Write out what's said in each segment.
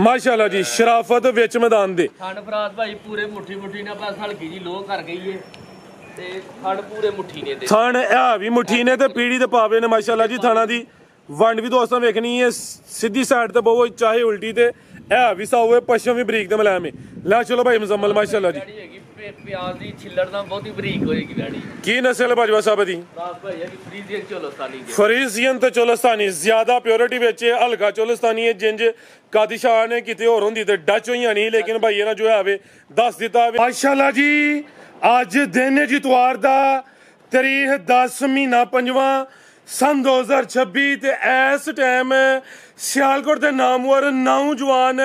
माशाल्लाह जी शराफत विच मैदान दे थण फराज भाई पूरे मुट्ठी मुट्ठी ने बस हल्की जी लो कर गई है ते थण पूरे मुट्ठी ने दे थण है भी मुट्ठी ने ते पीड़ी ते पावे ने माशाल्लाह जी थाना दी वंड भी दोस्तों वेखनी है सीधी साइड ते बहु चाहे उल्टी ते है भी सावे पश्चिम भी बरीक ते मलाम ला चलो भाई मुजम्मल माशाल्लाह जी प्याज दी छिल्लड़ दा बहुत ही बरीक होएगी गाड़ी की नस्ल बाजवा साहब दी फराज भाई है फ्रीजियन चोलस्तानी फरीजियन ते चोलस्तानी ज्यादा प्योरिटी विच हल्का चोलस्तानी है जिंज कादिशाह ने किते होर हुंदी ते डच होईयां नहीं लेकिन भाई ना जो है दस दिता माशाल्लाह जी अज दिन है जी इतवार दा तारीख 10 महीना 5वां सन 2026 ते इस टाइम सियालकोट दे नामवर नौजवान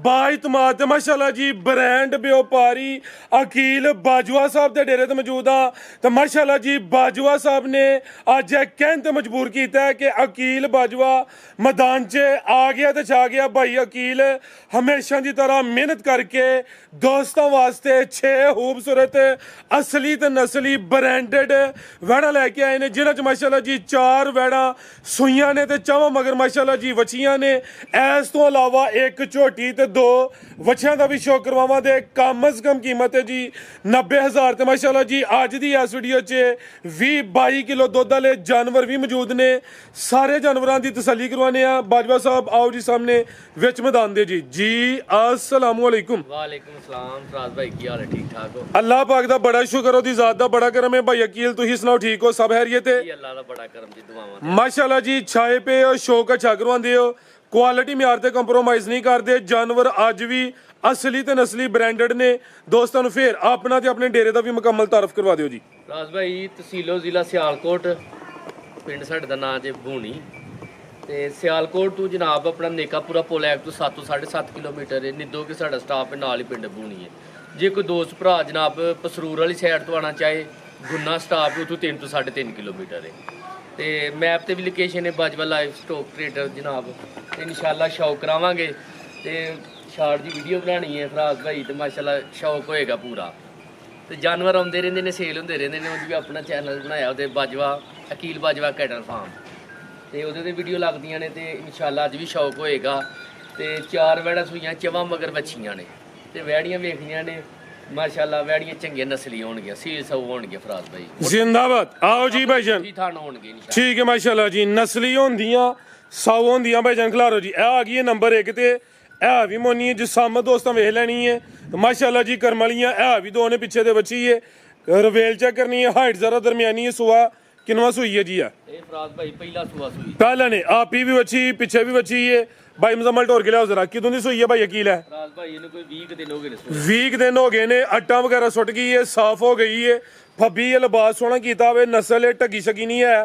बाइतमाद ते माशाल्लाह जी ब्रांड व्यापारी अकील बाजवा साहब दे डेरे ते मौजूद आ ते माशाल्लाह जी बाजवा साहब ने अज कहन ते मजबूर कीता है कि अकील बाजवा मैदान च आ गया ते छा गया भाई अकील हमेशा की तरह मेहनत करके दोस्तों वास्ते 6 खूबसूरत असली ते नस्ली ब्रांडेड वैड़ा लैके आए ने जिन्हां च माशाल्लाह जी 4 वैड़ा सूइयां ने ते चावां मगर माशाल्लाह जी वछियां ने इस तो अलावा एक झोटी ते 2 वछियां दा भी शो करवावां दे कम अज कम कीमत है जी 90,000 ते माशाल्लाह जी अज दी इस वीडियो च 20-22 किलो दुध वाले जानवर भी मौजूद ने सारे जानवरां दी तसल्ली करवाने आ बाजवा साहब आओ जी सामने विच मैदान दे जी अस्सलाम वालेकुम वालेकुम सलाम फराज भाई की हाल है ठीक ठाक हो अल्लाह पाक दा बड़ा शुक्र ओदी जात दा बड़ा करम है भाई अकील तुही सुनाओ ठीक हो सब खैरियत है जी अल्लाह दा बड़ा करम जी दुआवां माशाल्लाह जी छाए पे हो शौक अच्छा करवांदे हो क्वालिटी म्यार ते कंप्रोमाइज नहीं करते जानवर अज भी असली ते नस्ली ब्रांडेड ने दोस्तों फिर अपना ते अपने डेरे का भी मुकम्मल तारफ करवा दिओ जी फराज भाई तहसीलो जिला सियालकोट पिंड साडे दा नाम जे बूनी ते सियालकोट तो जनाब अपना नेकापुरा पुल ऐक तो 7 ਤੋਂ 7.5 किलोमीटर है निद्धो के साडा स्टाफ है नाल ही पिंड बूनी है जे कोई दोस्त भरा जनाब पसरूर वाली साइड तो आना चाहे गुन्ना स्टाफ है उतों 3 ਤੋਂ 3.5 किलोमीटर है ਤੇ ਮੈਪ ਤੇ ਵੀ ਲੋਕੇਸ਼ਨ ਹੈ ਬਾਜਵਾ ਲਾਈਵ ਸਟਾਕ ਟ੍ਰੇਡਰ ਜਨਾਬ ਤੇ ਇਨਸ਼ਾਅੱਲਾ ਸ਼ੌਕ ਕਰਾਵਾਂਗੇ ਤੇ ਸ਼ਾਰਟ ਦੀ ਵੀਡੀਓ ਬਣਾਣੀ ਹੈ ਫਰਾਜ਼ ਭਾਈ ਤੇ ਮਾਸ਼ਾਅੱਲਾ ਸ਼ੌਕ ਹੋਏਗਾ ਪੂਰਾ ਤੇ ਜਾਨਵਰ ਆਉਂਦੇ ਰਹਿੰਦੇ ਨੇ ਸੇਲ ਹੁੰਦੇ ਰਹਿੰਦੇ ਨੇ ਉਹ ਵੀ ਆਪਣਾ ਚੈਨਲ ਬਣਾਇਆ ਉਹਦੇ ਬਾਜਵਾ ਅਕੀਲ ਬਾਜਵਾ ਕੈਟਲ ਫਾਰਮ ਤੇ ਉਹਦੇ ਤੇ ਵੀਡੀਓ ਲੱਗਦੀਆਂ ਨੇ ਤੇ ਇਨਸ਼ਾਅੱਲਾ ਅੱਜ ਵੀ ਸ਼ੌਕ ਹੋਏਗਾ ਤੇ 4 ਵੈੜਾਂ ਸੂਈਆਂ ਚਵਾਂ ਮਗਰ ਬੱਚੀਆਂ ਨੇ ਤੇ ਵੈੜੀਆਂ ਵੇਖੀਆਂ ਨੇ माशाल्लाह वैड़ियां चंगे नस्ली होणगियां सील सौ होणगे फराज भाई जिंदाबाद आओ जी भाईजान ठीक है माशाल्लाह जी नस्ली होंदियां 100 होंदियां भाईजान खलारो जी आ गई है नंबर 1 ते है भी मोनी है जिसामत दोस्तों वेख लैनी है तो माशाल्लाह जी करम वालियां है भी 2 ने पीछे दे बची है रवेल चेक करनी है हाइट जरा दरमियानी है सुआ किनवा सुई है जी ए फराज भाई पहला सुआ सुई पहला ने आपी भी बची पीछे भी बची है भाई मुजम्मल ढोर के लिया जरा कितों दी सुई है भाई अकील है फराज भाई इन्हें कोई 20 दिन हो गए 20 दिन हो गए ने अट्टा वगैरह सुट गई है साफ हो गई है फब्बी है लिबास सोहना कीता हुए नस्ल है ढगी शगी नहीं है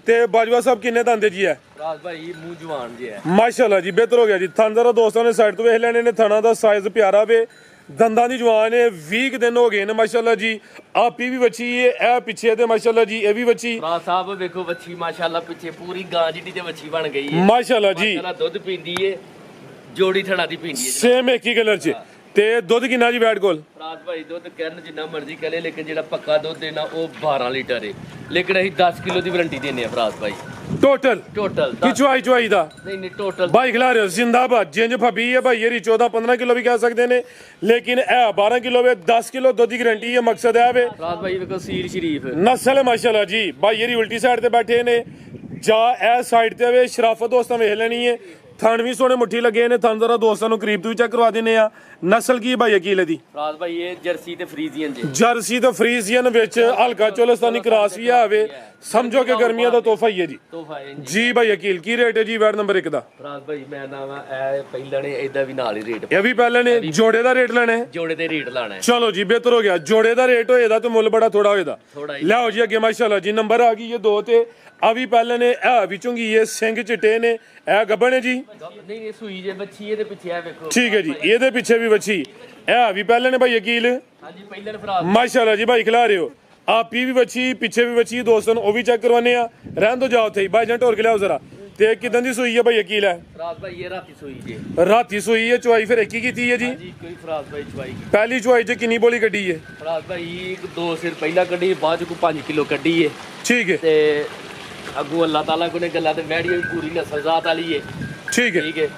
ते बाजवा साहब किन्ने दंदे जी है फराज भाई मुंह जवान जी है माशाल्लाह जी बेहतर हो गया जी थन जरा दोस्तों ने साइड तो वेख लेने ने थना दा साइज प्यारा वे दंदां दी जवान है 20 दिन हो गए ने माशाल्लाह जी आपी भी बची है ए पीछे ते माशाल्लाह जी ए भी बची फराज साहब देखो बच्ची माशाल्लाह पीछे पूरी गां जिडी ते बच्ची बन गई है माशाल्लाह जी माशाल्लाह दूध पींदी है जोड़ी थड़ा दी पींदी है सेम एक ही कलर च ते दुध किन्ना जी बैठ कोल फराज भाई दुध कहन जिन्ना मर्जी करे लेकिन जेड़ा पक्का दुध देना वो 12 लीटर है लेकिन ਅਸੀਂ 10 किलो ਦੀ वारंटी देने फराज भाई टोटल की चुआई दा नहीं टोटल भाई खिला रहे हो जिंदाबाद जिंज फबी है भाई ये 14-15 किलो भी कह सकते ने लेकिन ए 12 किलो वे 10 किलो दुध की गारंटी है मकसद है वे फराज भाई देखो सीर शरीफ नस्ल माशाल्लाह जी भाई ये उल्टी साइड ते बैठे ने जा ए साइड ते वे शराफत दोस्तां वेख लेनी है थन भी सोने मुट्ठी लगे ने थन जरा दोस्तों को करीब तो भी चेक करवा देने आ नस्ल की भाई अकील दी फराज भाई ये जर्सी ते फ्रीजियन जी जर्सी ते फ्रीजियन विच हल्का चोलस्तानी क्रॉस भी आवे समझो कि गर्मियां दा तोहफा ही है जी तोहफा है जी भाई अकील की रेट है जी वैट नंबर 1 दा फराज भाई मैं नाम ए पहला ने इदा भी नाल ही रेट ये भी पहले ने जोड़े दा रेट लेना है जोड़े ते रेट लाना है चलो जी बेहतर हो गया जोड़े दा रेट होएदा तो मुੱਲ बड़ा थोड़ा होएदा लाओ जी अगे माशाल्लाह जी नंबर आ गई ये 2 ते अभी पहले ने ए भी चुंगी ये सिंग चिट्टे ने ए गब्बन है जी नहीं सुई जे बच्ची है ते पीछे है देखो ठीक है जी ਇਹਦੇ ਪਿੱਛੇ ਵੀ ਬੱਚੀ ਇਹ ਵੀ ਪਹਿਲੇ ਨੇ ਭਾਈ ਅਕੀਲ हां जी पहले ने फराज माशाल्लाह जी भाई खिला रहे हो आपी भी बची पीछे भी बची दोस्तों वो भी चेक करवाने आ रहन दो जाओ थे भाई जंट और के लियाओ जरा ते किदां दी सुई है भाई अकील है फराज भाई ये राती सुई जी राती सुई है चुआई फिर एक ही कीती है जी कोई फराज भाई चुआई पहली चुआई च किन्नी बोली कड्डी है फराज भाई एक 2 सिर पहला कड्डी बाद को 5 किलो कड्डी है ठीक है ते अगू अल्लाह ताला को ने गल्ला ते वैड़ी पूरी नस्ल जात वाली है ठीक है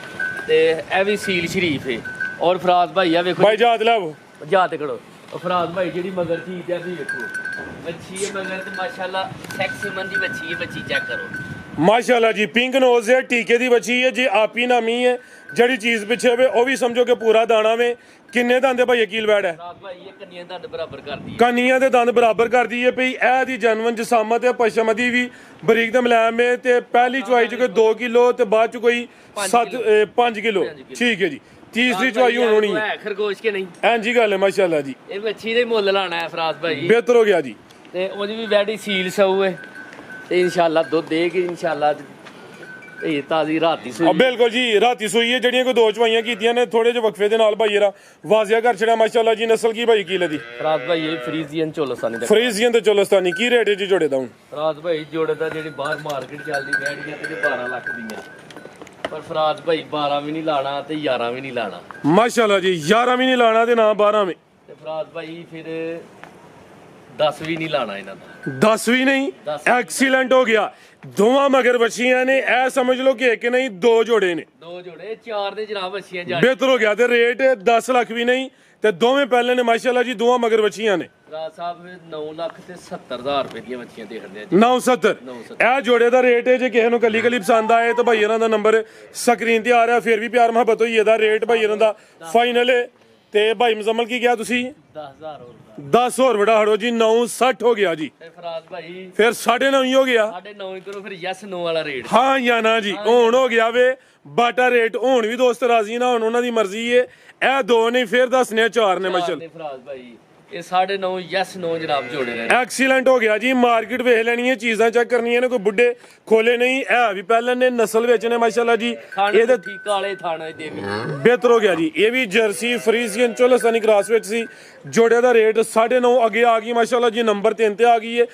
ਤੇ ਇਹ ਵੀ ਸੀਲ ਸ਼ਰੀਫ ਹੈ। ਔਰ ਫਰਾਜ਼ ਭਾਈ ਆ ਵੇਖੋ ਭਾਈ ਜਾਤ ਲਾਓ ਜਾ ਤੇ ਕਰੋ। ਫਰਾਜ਼ ਭਾਈ ਜਿਹੜੀ ਮਗਰ ਚੀਜ਼ ਆ ਵੀ ਵੇਖੋ, ਬੱਚੀ ਹੈ ਮਗਰ ਤੇ ਮਾਸ਼ਾਅੱਲਾ ਸੈਕਸੀ ਮਨ ਦੀ ਬੱਚੀ ਹੈ। ਬੱਚੀ ਚੈੱਕ ਕਰੋ ਮਾਸ਼ਾਅੱਲਾ ਜੀ, ਪਿੰਕ ਨੋਜ਼ ਹੈ, ਟੀਕੇ ਦੀ ਬੱਚੀ ਹੈ ਜੀ, ਆਪੀ ਨਾਮੀ ਹੈ। ਜਿਹੜੀ ਚੀਜ਼ ਪਿੱਛੇ ਵੇ ਉਹ ਵੀ ਸਮਝੋ ਕਿ ਪੂਰਾ ਦਾਣਾ ਵੇ। ਕਿੰਨੇ ਦੰਦ ਭਾਈ ਅਕੀਲ ਵੈੜ ਹੈ? ਫਰਾਜ਼ ਭਾਈ ਇਹ ਕੰਨੀਆਂ ਦੰਦ ਬਰਾਬਰ ਕਰਦੀ ਹੈ। ਕੰਨੀਆਂ ਦੇ ਦੰਦ ਬਰਾਬਰ ਕਰਦੀ ਹੈ ਭਈ। ਇਹ ਦੀ ਜਨਮਨ ਜਸਾਮਤ ਹੈ, ਪਸ਼ਮ ਦੀ ਵੀ ਬਰੀਕ ਤੇ ਮੁਲਾਇਮ ਹੈ। ਤੇ ਪਹਿਲੀ ਚੁਆਈ ਚ ਕੋਈ 2 ਕਿਲੋ ਤੇ ਬਾਅਦ ਚ ਕੋਈ 5 ਕਿਲੋ। ਠੀਕ ਹੈ ਜੀ, ਤੀਸਰੀ ਚੁਆਈ ਹੁਣ ਹੋਣੀ ਹੈ ਖਰਗੋਸ਼ ਕੇ ਨਹੀਂ। ਐਂਜੀ ਗੱਲ ਹੈ ਮਾਸ਼ਾਅੱਲਾ ਜੀ। ਇਹ ਬੱਚੀ ਦੇ ਮੁੱਲ ਲਾਣਾ ਹੈ ਫਰਾਜ਼ ਭਾਈ। ਬਿਹਤਰ ਹੋ ਗਿਆ ਜੀ। ਤੇ ਉਹਦੀ ਵੀ ਵੈਡੀ ਸੀਲ ਸਊ ਹੈ ਤੇ ਇਨਸ਼ਾਅੱਲਾ ਦੁੱਧ ਦੇਗੀ ਇਨਸ਼ਾਅੱਲਾ। ਇਹ ਤਾਜ਼ੀ ਰਾਤੀ ਸੂਈ ਬਿਲਕੁਲ ਜੀ, ਰਾਤੀ ਸੂਈ ਹੈ। ਜਿਹੜੀਆਂ ਕੋਈ 2 ਚਵਾਈਆਂ ਕੀਤੀਆਂ ਨੇ ਥੋੜੇ ਜਿਹੇ ਵਕਫੇ ਦੇ ਨਾਲ ਭਾਈ ਰਾ ਵਾਜ਼ਿਆ ਕਰ ਛੜਿਆ ਮਾਸ਼ਾਅੱਲਾ ਜੀ। ਨਸਲ ਕੀ ਭਾਈ ਕੀ ਲਦੀ? ਫਰਾਜ਼ ਭਾਈ ਇਹ ਫਰੀਜ਼ੀਅਨ ਚੋਲਸਤਾਨੀ ਦਾ। ਫਰੀਜ਼ੀਅਨ ਤੇ ਚੋਲਸਤਾਨੀ ਕੀ ਰੇਟ ਹੈ ਜੀ ਜੋੜੇ ਦਾ ਹੁਣ? ਫਰਾਜ਼ ਭਾਈ ਜੋੜੇ ਦਾ ਜਿਹੜੀ ਬਾਹਰ ਮਾਰਕੀਟ ਚੱਲਦੀ ਵੈੜੀਆਂ ਤੇ 12 ਲੱਖ ਦੀਆਂ, ਪਰ ਫਰਾਜ਼ ਭਾਈ 12 ਵੀ ਨਹੀਂ ਲਾਣਾ ਤੇ 11 ਵੀ ਨਹੀਂ ਲਾਣਾ। ਮਾਸ਼ਾਅੱਲਾ ਜੀ, 11 ਵੀ ਨਹੀਂ ਲਾਣਾ ਤੇ ਨਾ 12 ਵੀ। ਤੇ ਫਰਾਜ਼ ਭਾਈ ਫਿਰ 10 ਵੀ ਨਹੀਂ ਲਾਣਾ ਇਹਨਾਂ ਦਾ। 10 ਵੀ ਨਹੀਂ? ਐਕਸੀਲੈਂਟ ਹੋ ਗਿਆ। ਦੋਵਾਂ ਮਗਰ ਬੱਚੀਆਂ ਨੇ, ਇਹ ਸਮਝ ਲਓ ਕਿ ਇੱਕ ਨਹੀਂ 2 ਜੋੜੇ ਨੇ। 2 ਜੋੜੇ 4 ਦੇ ਜਨਾਬ ਬੱਚੀਆਂ ਜਾ। ਬਿਹਤਰ ਹੋ ਗਿਆ। ਤੇ ਰੇਟ 10 ਲੱਖ ਵੀ ਨਹੀਂ ਤੇ ਦੋਵੇਂ ਪਹਿਲੇ ਨੇ ਮਾਸ਼ਾਅੱਲਾ ਜੀ। ਦੋਵਾਂ ਮਗਰ ਬੱਚੀਆਂ ਨੇ। ਫਰਾਜ਼ ਸਾਹਿਬ 9 ਲੱਖ ਤੇ 70,000 ਰੁਪਏ ਦੀਆਂ ਬੱਚੀਆਂ ਦੇਖਦੇ ਆ ਜੀ। 970 ਇਹ ਜੋੜੇ ਦਾ ਰੇਟ ਹੈ। ਜੇ ਕਿਸੇ ਨੂੰ ਕੱਲੀ ਕੱਲੀ ਪਸੰਦ ਆਏ ਤਾਂ ਭਾਈ ਇਹਨਾਂ ਦਾ ਨੰਬਰ ਸਕਰੀਨ ਤੇ ਆ ਰਿਹਾ। ਫਿਰ ਵੀ ਪਿਆਰ ਮੁਹੱਬਤ ਹੋਈ ਇਹਦਾ ਰੇਟ ਭਾਈ ਇਹਨਾਂ ਦਾ ਫਾਈਨਲ ਹੈ। ਤੇ ਭਾਈ ਮੁਜ਼ਮਲ ਕੀ ਕਿਹਾ ਤੁਸੀਂ? 10,000 ਹੋਰ 10 ਹੋਰ ਬੜਾ ਹੜੋ ਜੀ। 960 ਹੋ ਗਿਆ ਜੀ। ਤੇ ਫਰਾਜ਼ ਭਾਈ ਫਿਰ 9.5 ਹੀ ਹੋ ਗਿਆ। 9.5 ਕਰੋ ਫਿਰ ਯੈਸ ਨੋ ਵਾਲਾ ਰੇਟ। ਹਾਂ ਜਾਂ ਨਾ ਜੀ, ਹੁਣ ਹੋ ਗਿਆ ਵੇ ਬਾਟਾ ਰੇਟ। ਹੁਣ ਵੀ ਦੋਸਤ ਰਾਜ਼ੀ ਨਾ, ਹੁਣ ਉਹਨਾਂ ਦੀ ਮਰਜ਼ੀ ਏ। ਇਹ 2 ਨਹੀਂ ਫਿਰ ਦੱਸਨੇ 4 ਨੇ ਮਾਸ਼ਾਅੱਲਾ। ਫਰਾਜ਼ ਭਾਈ ਇਹ 9.5 ਯੈਸ ਨੋ ਜਨਾਬ ਜੋੜੇ ਨੇ। ਐਕਸੀਲੈਂਟ ਹੋ ਗਿਆ ਜੀ। ਮਾਰਕੀਟ ਵੇਖ ਲੈਣੀ ਹੈ, ਚੀਜ਼ਾਂ ਚੈੱਕ ਕਰਨੀਆਂ ਨੇ, ਕੋਈ ਬੁੱਢੇ ਖੋਲੇ ਨਹੀਂ। ਇਹ ਵੀ ਪਹਿਲਾਂ ਨੇ ਨਸਲ ਵਿੱਚ ਨੇ ਮਾਸ਼ਾਅੱਲਾ ਜੀ। ਇਹਦੇ ਠੀਕ ਕਾਲੇ ਥਾਣੇ ਦੇ ਵੀ ਬਿਹਤਰ ਹੋ ਗਿਆ ਜੀ। ਇਹ ਵੀ ਜਰਸੀ ਫਰੀਜ਼ੀਅਨ ਚੋਲਸਤਾਨੀ ਕ੍ਰਾਸ ਵਿੱਚ ਸੀ। ਜੋੜੇ ਦਾ ਰੇਟ 9.5 ਅੱਗੇ ਆ ਗਈ ਮਾਸ਼ਾਅੱਲਾ ਜੀ। ਨੰਬਰ 3 ਤੇ ਆ ਗਈ ਹੈ।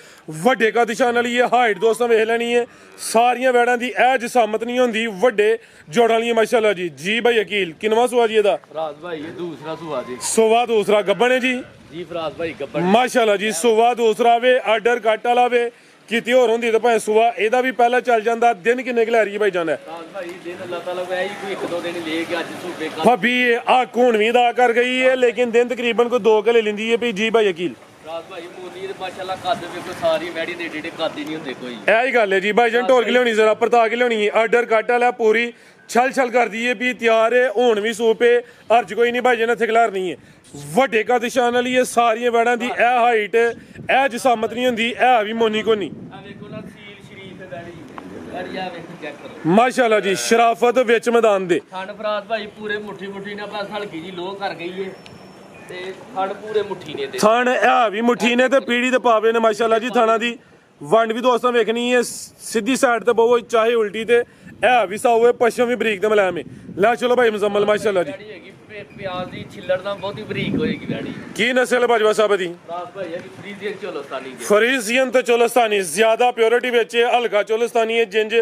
ਵੱਡੇ ਕਾ ਨਿਸ਼ਾਨ ਵਾਲੀ ਹੈ। ਹਾਈਟ ਦੋਸਤਾਂ ਵੇਖ ਲੈਣੀ ਹੈ। ਸਾਰੀਆਂ ਵੈੜਾਂ ਦੀ ਇਹ ਜਸਾਮਤ ਨਹੀਂ ਹੁੰਦੀ, ਵੱਡੇ ਜੋੜਾਂ ਵਾਲੀ ਮਾਸ਼ਾਅੱਲਾ ਜੀ। ਜੀ ਭਾਈ ਅਕੀਲ ਕਿੰਨਵਾਂ ਸੂਆ ਜੀ ਇਹਦਾ? ਫਰਾਜ਼ ਭਾਈ ਇਹ ਦੂਸਰਾ ਸੂਆ ਜੀ। ਸੂਆ ਦੂਸਰਾ ਗੱਬਣ ਹੈ ਜੀ। ਜੀ ਫਰਾਜ਼ ਭਾਈ ਗੱਬੜ ਮਾਸ਼ਾਅੱਲਾ ਜੀ। ਸੂਆ ਦੂਸਰਾ ਵੇ, ਆਰਡਰ ਕੱਟ ਵਾਲਾ ਵੇ। ਕਿਤੇ ਹੋਰ ਹੁੰਦੀ ਤਾਂ ਭਾਵੇਂ ਸੂਆ ਇਹਦਾ ਵੀ ਪਹਿਲਾਂ ਚੱਲ ਜਾਂਦਾ। ਦਿਨ ਕਿੰਨੇ ਕੁ ਲੈ ਰਹੀ ਹੈ ਭਾਈ ਜਾਨ? ਫਰਾਜ਼ ਭਾਈ ਦਿਨ ਅੱਲਾਹ ਤਾਲਾ ਵੈ ਕੋਈ 1-2 ਦਿਨ ਲੈ ਕੇ ਅੱਜ ਸੂਬੇ ਕਾ ਭਾਬੀ ਆ ਕੌਣ ਵੀ ਦਾ ਕਰ ਗਈ ਹੈ, ਲੇਕਿਨ ਦਿਨ ਤਕਰੀਬਨ ਕੋਈ 2 ਕੁ ਲੈ ਲੈਂਦੀ ਹੈ ਵੀ। ਜੀ ਭਾਈ ਅਕੀਲ ਫਰਾਜ਼ ਭਾਈ ਮੋਦੀ ਦੇ ਮਾਸ਼ਾਅੱਲਾ ਕੱਦ ਵੇਖੋ ਸਾਰੀ ਵੈੜੀ ਦੇ ਏਡੇ ਕੱਦ ਹੀ ਨਹੀਂ ਹੁੰਦੇ ਕੋਈ। ਇਹ ਹੀ ਗੱਲ ਹੈ ਜੀ। ਭਾਈ ਜਾਨ ਢੋਰ ਕੇ ਲਿਆਉਣੀ ਜ਼ਰਾ ਪਰਤਾ ਕੇ ਲਿਆਉਣੀ ਹੈ। ਆਰਡਰ ਕੱਟ ਵਾਲਾ ਪੂਰੀ ਛਲ ਛਲ ਕਰਦੀ ਹੈ ਵੀ ਤਿਆਰ ਹੈ। ਹੁਣ ਵੀ ਸੂਪੇ ਅਰਜ ਕੋਈ ਨਹੀਂ ਭਾਈ ਜਾਨ ਇੱਥੇ ਖਿਲਾਰ ਨਹੀਂ ਹੈ। ਵੱਡੇ ਕਾ ਨਿਸ਼ਾਨ ਵਾਲੀ ਇਹ ਸਾਰੀਆਂ ਵੈੜਾਂ ਦੀ ਇਹ ਹਾਈਟ, ਇਹ ਜਸਾਮਤ ਨਹੀਂ ਹੁੰਦੀ। ਇਹ ਵੀ ਮੋਨੀ ਕੋ ਨਹੀਂ। ਆ ਵੇਖੋ ਨਾ ਸੀਲ ਸ਼ਰੀਫ ਵੈੜੀ ਆ ਵੇਖੋ ਚੈੱਕ ਕਰੋ ਮਾਸ਼ਾਅੱਲਾ ਜੀ। ਸ਼ਰਾਫਤ ਵਿੱਚ ਮੈਦਾਨ ਦੇ। ਥਣ ਫਰਾਜ਼ ਭਾਈ ਪੂਰੇ ਮੁੱਠੀ ਨਾਲ ਬਸ ਹਲਕੀ ਜੀ ਲੋਹ ਕਰ ਗਈ ਏ ਤੇ ਥਣ ਪੂਰੇ ਮੁੱਠੀ ਨੇ ਦੇ। ਥਣ ਇਹ ਵੀ ਮੁੱਠੀ ਨੇ ਤੇ ਪੀੜੀ ਤੇ ਪਾਵੇ ਨੇ ਮਾਸ਼ਾਅੱਲਾ ਜੀ। ਥਾਣਾ ਦੀ ਵੰਡ ਵੀ ਦੋਸਤਾਂ ਵੇਖਣੀ ਹੈ। ਸਿੱਧੀ ਸਾਈਡ ਤੇ ਬਹੁ ਚਾਹੇ ਉਲਟੀ ਤੇ ਇਹ ਵੀ ਸਾਉ ਪਸ਼ਮ ਵੀ ਬਰੀਕ ਤੇ ਮੁਲਾਇਮ ਹੈ। ਲੈ ਚਲੋ ਭਾਈ ਮੁਜ਼ਮਲ ਮਾਸ਼ਾਅੱਲਾ ਜੀ। ਵੈੜੀ ਹੈਗੀ ਪਿਆਜ਼ ਦੀ ਛਿੱਲੜ ਦਾ ਬਹੁਤੀ ਬਰੀਕ ਹੋਏਗੀ ਵੈੜੀ। ਕੀ ਨਸਲ ਬਾਜਵਾ ਸਾਹਿਬ ਦੀ? ਫਰਾਜ਼ ਭਾਈ ਹੈਗੀ ਫਰੀਜ਼ੀਅਨ ਚੋਲਸਤਾਨੀ ਦੀ। ਫਰੀਜ਼ੀਅਨ ਤੇ ਚੋਲਸਤਾਨੀ ਜ਼ਿਆਦਾ ਪਿਓਰਿਟੀ ਵਿੱਚ ਹੈ। ਹਲਕਾ ਚੋਲਸਤਾਨੀ ਹੈ। ਜਿੰਜ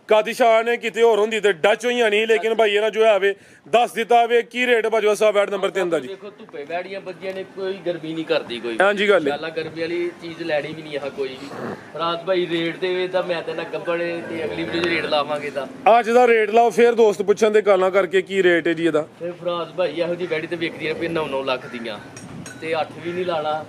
ਕਾਦੀਸ਼ਾਹ ਨੇ ਕਿਤੇ ਹੋਰ ਹੁੰਦੀ ਤੇ ਡੱਚ ਹੋਈਆਂ ਨਹੀਂ, ਲੇਕਿਨ ਭਾਈ ਇਹਨਾਂ ਜੋ ਹੈ ਦੱਸ ਦਿੱਤਾ ਵੇ। ਕੀ ਰੇਟ ਬਾਜਵਾ ਸਾਹਿਬ ਵੈੜ ਨੰਬਰ 3 ਦਾ ਜੀ? ਦੇਖੋ ਧੁੱਪੇ ਵੈੜੀਆਂ ਬੱਜੀਆਂ ਨੇ, ਕੋਈ ਗਰਮੀ ਨਹੀਂ ਕਰਦੀ ਕੋਈ। ਹਾਂਜੀ ਗੱਲ ਹੈ। ਪਹਿਲਾਂ ਗਰਮੀ ਵਾਲੀ ਚੀਜ਼ ਲੈਣੀ ਵੀ ਨਹੀਂ ਆ ਕੋਈ ਵੀ। ਫਰਾਜ਼ ਭਾਈ ਰੇਟ ਦੇ ਤਾਂ ਮੈਂ ਤੇ ਨਾ ਗੱਬੜੇ ਤੇ ਅਗਲੀ ਵੀਡੀਓ 'ਚ ਰੇਟ ਲਾਵਾਂਗੇ ਤਾਂ। ਅੱਜ ਦਾ ਰੇਟ ਲਾਓ ਫਿਰ ਦੋਸਤ ਪੁੱਛਣ ਦੇ ਗੱਲਾਂ ਕਰਕੇ ਕੀ ਰੇਟ ਹੈ ਜੀ ਇਹਦਾ? ਤੇ ਫਰਾਜ਼ ਭਾਈ ਇਹੋ ਜਿਹੀ ਵੈੜੀ ਤੇ ਵਿਕਦੀ ਰੁਪਏ 9-9 ਲੱਖ ਦੀਆਂ ਤੇ 8 ਵੀ ਨਹੀਂ ਲਾਣਾ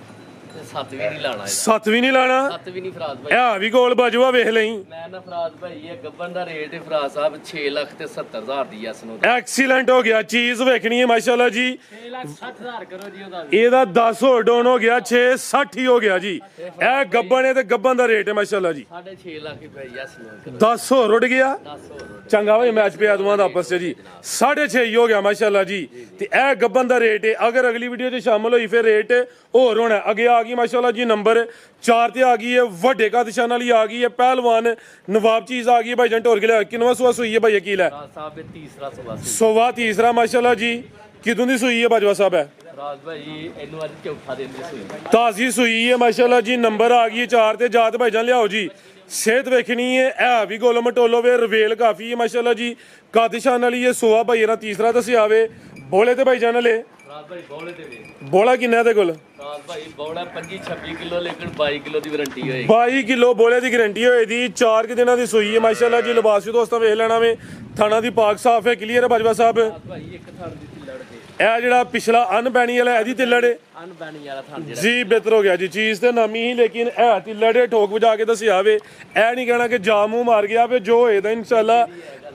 ਤੇ 7 ਵੀ ਨਹੀਂ ਲਾਣਾ। 7 ਵੀ ਨਹੀਂ ਲਾਣਾ? 7 ਵੀ ਨਹੀਂ ਫਰਾਜ਼ ਭਾਈ। ਇਹ ਵੀ ਗੋਲ ਬਾਜਵਾ ਵੇਖ ਲਈ। ਮੈਂ ਨਾ ਫਰਾਜ਼ ਭਾਈ ਇਹ ਗੱਬਨ ਦਾ ਰੇਟ ਹੈ ਫਰਾਜ਼ ਸਾਹਿਬ 6 ਲੱਖ ਤੇ 70,000 ਦੀ ਐਸ ਨੂੰ। ਐਕਸੀਲੈਂਟ ਹੋ ਗਿਆ। ਚੀਜ਼ ਵੇਖਣੀ ਹੈ ਮਾਸ਼ਾਅੱਲਾ ਜੀ। 6,60,000 ਕਰੋ ਜੀ ਉਹਦਾ। ਇਹਦਾ 10 ਹੋਰ ਡਾਊਨ ਹੋ ਗਿਆ, 660 ਹੀ ਹੋ ਗਿਆ ਜੀ। ਇਹ ਗੱਬਨ ਹੈ ਤੇ ਗੱਬਨ ਦਾ ਰੇਟ ਹੈ ਮਾਸ਼ਾਅੱਲਾ ਜੀ। 6.5 ਲੱਖ ਰੁਪਏ ਐਸ ਨੂੰ। 10 ਹੋਰ ਉੱਡ ਗਿਆ। 10 ਹੋਰ ਚੰਗਾ ਭਾਈ ਮੈਚ ਪਿਆ ਦੋਵਾਂ ਦਾ ਆਪਸ 'ਚ ਜੀ। 6.5 ਹੀ ਹੋ ਗਿਆ ਮਾਸ਼ਾਅੱਲਾ ਜੀ। ਤੇ ਇਹ ਗੱਬਨ ਦਾ ਰੇਟ ਹੈ। ਅਗਰ ਅਗਲੀ ਵੀਡੀਓ 'ਚ ਸ਼ਾਮਲ ਹੋਈ ਫਿਰ ਰੇਟ ਹੋਰ ਹੋਣਾ। ਅੱਗੇ ਆ ਗਈ ਮਾਸ਼ਾਅੱਲਾ ਜੀ ਨੰਬਰ 4 ਤੇ ਆ ਗਈ ਹੈ। ਵੱਡੇ ਕਾ ਨਿਸ਼ਾਨ ਵਾਲੀ ਆ ਗਈ ਹੈ। ਪਹਿਲਵਾਨ ਨਵਾਬ ਚੀਜ਼ ਆ ਗਈ ਹੈ। ਭਾਈ ਜਾਨ ਢੋਰ ਕੇ ਲਿਆ। ਕਿੰਨਵਾਂ ਸੂਆ ਸੂਈ ਹੈ ਭਾਈ ਅਕੀਲ ਹੈ? ਫਰਾਜ਼ ਸਾਹਿਬ ਇਹ ਤੀਸਰਾ ਸਵਾ ਸੀ। ਸੋਵਾ ਤੀਸਰਾ ਮਾਸ਼ਾਅੱਲਾ ਜੀ। ਕਿਦੋਂ ਦੀ ਸੂਈ ਹੈ ਬਾਜਵਾ ਸਾਹਿਬ? ਹੈ ਫਰਾਜ਼ ਭਾਈ ਇਹਨੂੰ ਅੱਜ ਚੌਥਾ ਦਿਨ ਦੀ ਸੂਈ। ਤਾਜ਼ੀ ਸੂਈ ਹੈ ਮਾਸ਼ਾਅੱਲਾ ਜੀ। ਨੰਬਰ ਆ ਗਈ ਹੈ 4 ਤੇ। ਜਾਤ ਭਾਈ ਜਾਨ ਲਿਆਓ ਜੀ। ਸਿਹਤ ਵੇਖਣੀ ਹੈ। ਇਹ ਵੀ ਗੋਲ ਮਟੋਲੋ ਵੇ। ਰਵੇਲ ਕਾਫੀ ਹੈ ਮਾਸ਼ਾਅੱਲਾ ਜੀ। ਕਾਦਿਸ਼ਾਨ ਵਾਲੀ ਹੈ। ਸੋਆ ਭਾਈ ਇਹਨਾਂ ਤੀਸਰਾ ਦੱਸਿਆ ਵੇ। ਬੋਲੇ ਤੇ ਭਾਈ ਜਾਨ ਲੈ ਰਾਜ ਭਾਈ ਬੋਲੇ ਤੇ ਵੀ ਬੋਲਾ ਕਿੰਨਾ ਦੇ ਕੋਲ ਰਾਜ ਭਾਈ ਬੋਲਾ 25-26 ਕਿਲੋ ਲੇਕਿਨ 22 ਕਿਲੋ ਦੀ ਵਾਰੰਟੀ ਹੋਏਗੀ 22 ਕਿਲੋ ਬੋਲੇ ਦੀ ਗਾਰੰਟੀ ਹੋਏ ਦੀ 4 ਕਿ ਦਿਨਾਂ ਦੀ ਸੂਈ ਹੈ ਮਾਸ਼ਾਅੱਲਾ ਜੀ ਲਿਬਾਸ ਵੀ ਦੋਸਤਾਂ ਵੇਖ ਲੈਣਾ ਵੇ ਥਾਣਾ ਦੀ ਪਾਕ ਸਾਫ ਹੈ ਕਲੀਅਰ ਹੈ ਬਾਜਵਾ ਸਾਹਿਬ ਰਾਜ ਭਾਈ ਇੱਕ ਥਣ ਦੀ ਤਿੱਲੜ ਦੇ ਇਹ ਜਿਹੜਾ ਪਿਛਲਾ ਅਨਬੈਣੀ ਵਾਲਾ ਇਹਦੀ ਤਿੱਲੜੇ ਅਨਬੈਣੀ ਵਾਲਾ ਥਣ ਜਿਹੜਾ ਜੀ ਬਿਹਤਰ ਹੋ ਗਿਆ ਜੀ ਚੀਜ਼ ਤੇ ਨਾਮੀ ਹੀ ਲੇਕਿਨ ਇਹ ਤਿੱਲੜੇ ਠੋਕ ਵਜਾ ਕੇ ਦੱਸਿਆ ਵੇ ਇਹ ਨਹੀਂ ਕਹਿਣਾ ਕਿ ਜਾ ਮੂੰਹ ਮਾਰ ਗਿਆ ਵੇ ਜੋ ਹੋਏ ਤਾਂ ਇਨਸ਼ਾਅੱਲਾ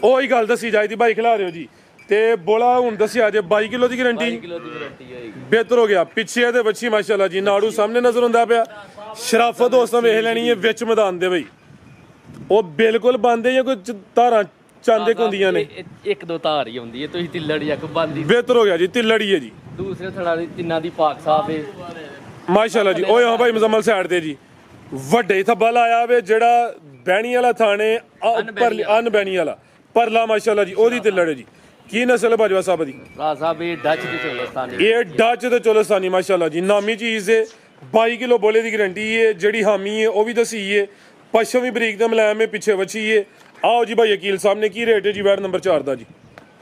ਉਹੀ ਗੱਲ ਦੱਸੀ ਜਾਈਦੀ ਬਾਈ ਖਿਲਾ ਰਿਓ ਜੀ ਤੇ ਬੋਲਾ ਹੁਣ ਦੱਸਿਆ ਜੇ 22 ਕਿਲੋ ਦੀ 22 ਗਾਰੰਟੀ ਕਿਲੋ ਦੀ ਵਾਰੰਟੀ ਹੋਏਗੀ ਬਿਹਤਰ ਹੋ ਗਿਆ ਪਿੱਛੇ ਇਹਦੇ ਬੱਚੀ ਮਾਸ਼ਾਅੱਲਾ ਜੀ ਨਾੜੂ ਸਾਹਮਣੇ ਨਜ਼ਰ ਹੁੰਦਾ ਪਿਆ ਸ਼ਰਾਫਤ ਦੋਸਤਾਂ ਵੇਖ ਲੈਣੀ ਹੈ ਵਿੱਚ ਮੈਦਾਨ ਦੇ ਬਈ ਉਹ ਬਿਲਕੁਲ ਬੰਦੇ ਜਾਂ ਕੋਈ ਧਾਰਾਂ ਚਾਂਦੇ ਹੁੰਦੀਆਂ ਨੇ ਇੱਕ ਦੋ ਧਾਰ ਹੀ ਹੁੰਦੀ ਹੈ ਤੁਸੀਂ ਤਿੱਲੜ ਜਾਂ ਬੰਦੀ ਬਿਹਤਰ ਹੋ ਗਿਆ ਜੀ ਤਿੱਲੜੀ ਹੈ ਜੀ ਦੂਸਰੇ ਥਣਾ ਦੀ ਤਿੰਨਾਂ ਦੀ ਪਾਕ ਸਾਫ ਹੈ ਮਾਸ਼ਾਅੱਲਾ ਜੀ ਓਏ ਹਾਂ ਭਾਈ ਮੁਜ਼ਮਲ ਸਾਈਡ ਤੇ ਜੀ ਵੱਡੇ ਥੱਬਾ ਲਾਇਆ ਵੇ ਜਿਹੜਾ ਬਹਿਣੀ ਵਾਲਾ ਥਾਣੇ ਅਨਬੈਣੀ ਵਾਲਾ ਪਰਲਾ ਮਾਸ਼ਾਅੱਲਾ ਜੀ ਉਹਦੀ ਤਿੱਲੜ ਹੈ ਜੀ ਕੀ ਨਸਲ ਹੈ ਬਾਜਵਾ ਸਾਹਿਬ ਦੀ ਰਾਜ ਸਾਹਿਬ ਇਹ ਡੱਚ ਦੀ ਚੋਲਸਤਾਨੀ ਇਹ ਡੱਚ ਤੇ ਚੋਲਸਤਾਨੀ ਮਾਸ਼ਾਅੱਲਾ ਜੀ ਨਾਮੀ ਚੀਜ਼ ਹੈ 22 ਕਿਲੋ ਬੋਲੇ ਦੀ ਗਾਰੰਟੀ ਹੈ ਜਿਹੜੀ ਹਾਮੀ ਹੈ ਉਹ ਵੀ ਦਸੀ ਹੈ ਪਸ਼ਮ ਵੀ ਬਰੀਕ ਦਾ ਮਲਾਇਮ ਹੈ ਪਿੱਛੇ ਵੱਛੀ ਹੈ ਆਓ ਜੀ ਭਾਈ ਵਕੀਲ ਸਾਹਿਬ ਨੇ ਕੀ ਰੇਟ ਹੈ ਜੀ ਵੈਟ ਨੰਬਰ 4 ਦਾ ਜੀ